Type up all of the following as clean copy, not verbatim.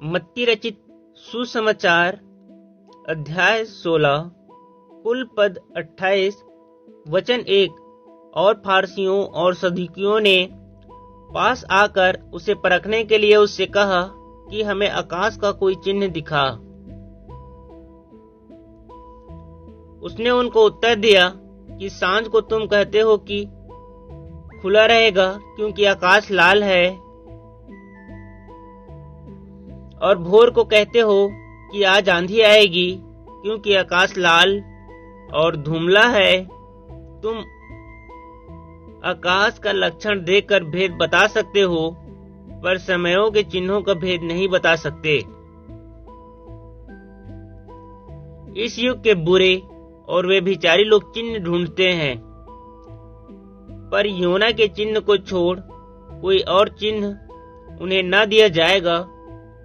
मत्ती रचित सुसमाचार अध्याय 16 कुल पद 28 वचन 1। और फारसियों और सदूकियों ने पास आकर उसे परखने के लिए उससे कहा कि हमें आकाश का कोई चिन्ह दिखा। उसने उनको उत्तर दिया कि सांझ को तुम कहते हो कि खुला रहेगा क्योंकि आकाश लाल है, और भोर को कहते हो कि आज आंधी आएगी क्योंकि आकाश लाल और धुंधला है। तुम आकाश का लक्षण देखकर भेद बता सकते हो, पर समयों के चिन्हों का भेद नहीं बता सकते। इस युग के बुरे और व्यभिचारी लोग चिन्ह ढूंढते हैं, पर योना के चिन्ह को छोड़ कोई और चिन्ह उन्हें न दिया जाएगा,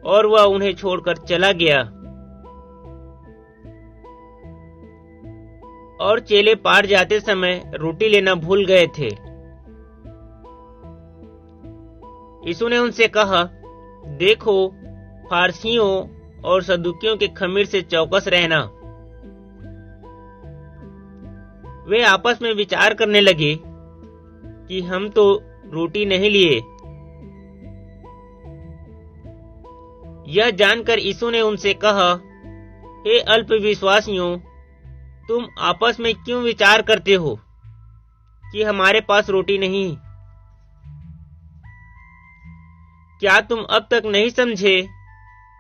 और वह उन्हें छोड़कर चला गया। और चेले पार जाते समय रोटी लेना भूल गए थे। यीशु ने उनसे कहा, देखो, फारसियों और सदूकियों के खमीर से चौकस रहना। वे आपस में विचार करने लगे कि हम तो रोटी नहीं लिए। यह जानकर यीशु ने उनसे कहा, हे अल्पविश्वासियों, तुम आपस में क्यों विचार करते हो कि हमारे पास रोटी नहीं? क्या तुम अब तक नहीं समझे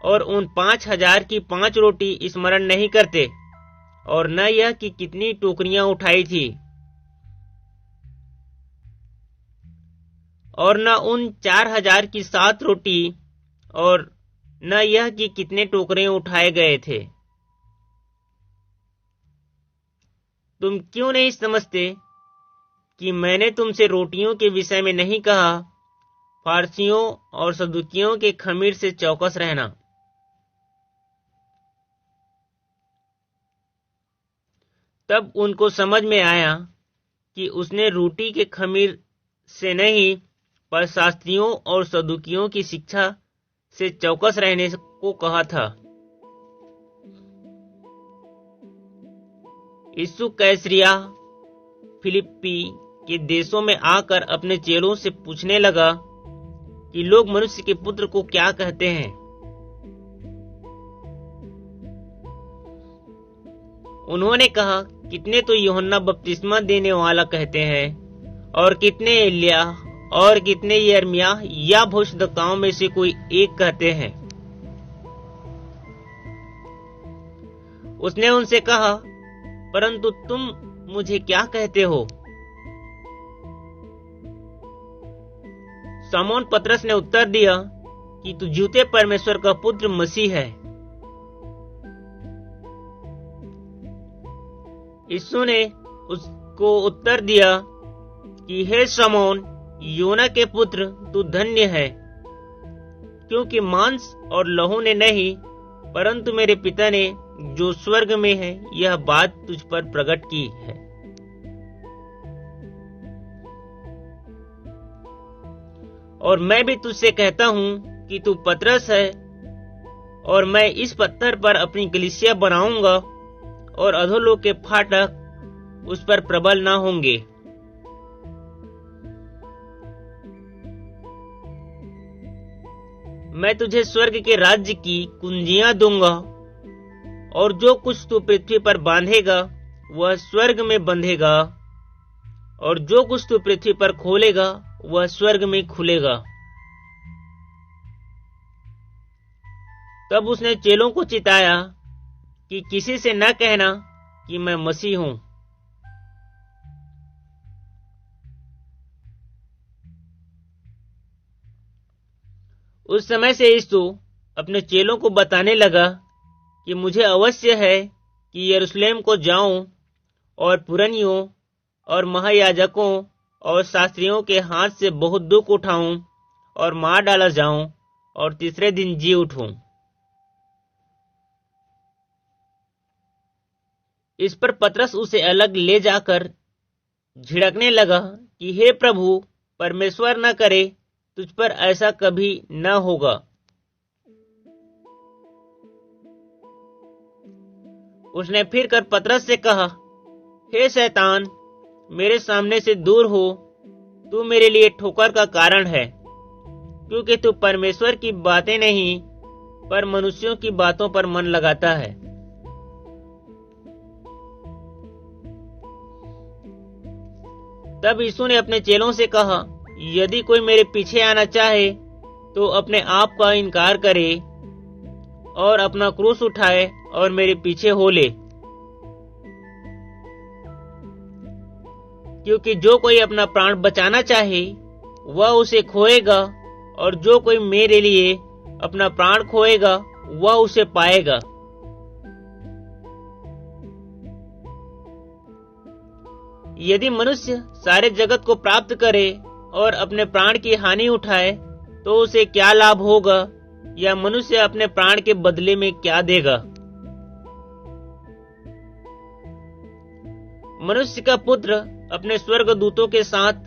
और उन 5,000 की 5 रोटी स्मरण नहीं करते, और न यह कि कितनी टोकरियां उठाई थी, और न उन 4,000 की 7 रोटी, और न यह कि कितने टोकरे उठाए गए थे? तुम क्यों नहीं समझते कि मैंने तुमसे रोटियों के विषय में नहीं कहा, फारसियों और सदूकियों के खमीर से चौकस रहना। तब उनको समझ में आया कि उसने रोटी के खमीर से नहीं, पर शास्त्रियों और सदूकियों की शिक्षा से चौकस रहने को कहा था। यीशु कैसरिया फिलिप्पी के देशों में आकर अपने चेलों से पूछने लगा कि लोग मनुष्य के पुत्र को क्या कहते हैं। उन्होंने कहा, कितने तो यूहन्ना बपतिस्मा देने वाला कहते हैं, और कितने एलिया, और कितने यिर्मयाह या भविष्यद्वक्ताओं में से कोई एक कहते हैं। उसने उनसे कहा, परंतु तुम मुझे क्या कहते हो? शमौन पतरस ने उत्तर दिया कि तू झूठे परमेश्वर का पुत्र मसीह है। यीशु ने उसको उत्तर दिया कि हे शमौन, योना के पुत्र, तू धन्य है, क्योंकि मांस और लहू ने नहीं, परंतु मेरे पिता ने जो स्वर्ग में है यह बात तुझ पर प्रकट की है। और मैं भी तुझसे कहता हूँ कि तू पतरस है, और मैं इस पत्थर पर अपनी कलीसिया बनाऊंगा, और अधोलोक के फाटक उस पर प्रबल न होंगे। मैं तुझे स्वर्ग के राज्य की कुंजियां दूंगा, और जो कुछ तू पृथ्वी पर बांधेगा वह स्वर्ग में बंधेगा, और जो कुछ तू पृथ्वी पर खोलेगा वह स्वर्ग में खुलेगा। तब उसने चेलों को चिताया कि किसी से न कहना कि मैं मसीह हूं। उस समय से यीशु अपने चेलों को बताने लगा कि मुझे अवश्य है कि यरूशलेम को जाऊं, और पुरनियों और महायाजकों और शास्त्रियों के हाथ से बहुत दुख उठाऊं, और मार डाला जाऊं, और तीसरे दिन जी उठूं। इस पर पतरस उसे अलग ले जाकर झिड़कने लगा कि हे प्रभु, परमेश्वर न करे तुझ पर ऐसा कभी न होगा। उसने फिर कर पतरस से कहा, हे शैतान, मेरे सामने से दूर हो, तू मेरे लिए ठोकर का कारण है, क्योंकि तू परमेश्वर की बातें नहीं पर मनुष्यों की बातों पर मन लगाता है। तब यीशु ने अपने चेलों से कहा, यदि कोई मेरे पीछे आना चाहे तो अपने आप का इनकार करे और अपना क्रूस उठाए और मेरे पीछे हो ले। क्योंकि जो कोई अपना प्राण बचाना चाहे वह उसे खोएगा, और जो कोई मेरे लिए अपना प्राण खोएगा वह उसे पाएगा। यदि मनुष्य सारे जगत को प्राप्त करे और अपने प्राण की हानि उठाए तो उसे क्या लाभ होगा, या मनुष्य अपने प्राण के बदले में क्या देगा। मनुष्य का पुत्र अपने स्वर्गदूतों के साथ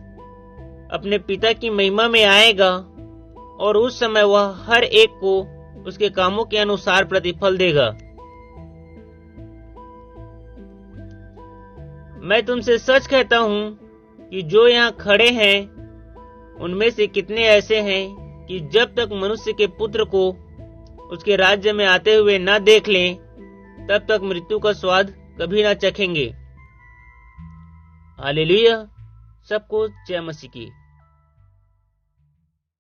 अपने पिता की महिमा में आएगा, और उस समय वह हर एक को उसके कामों के अनुसार प्रतिफल देगा। मैं तुमसे सच कहता हूं कि जो यहाँ खड़े हैं उनमें से कितने ऐसे हैं कि जब तक मनुष्य के पुत्र को उसके राज्य में आते हुए न देख लें, तब तक मृत्यु का स्वाद कभी न चखेंगे। हालेलुया। सबको जय मसीह की।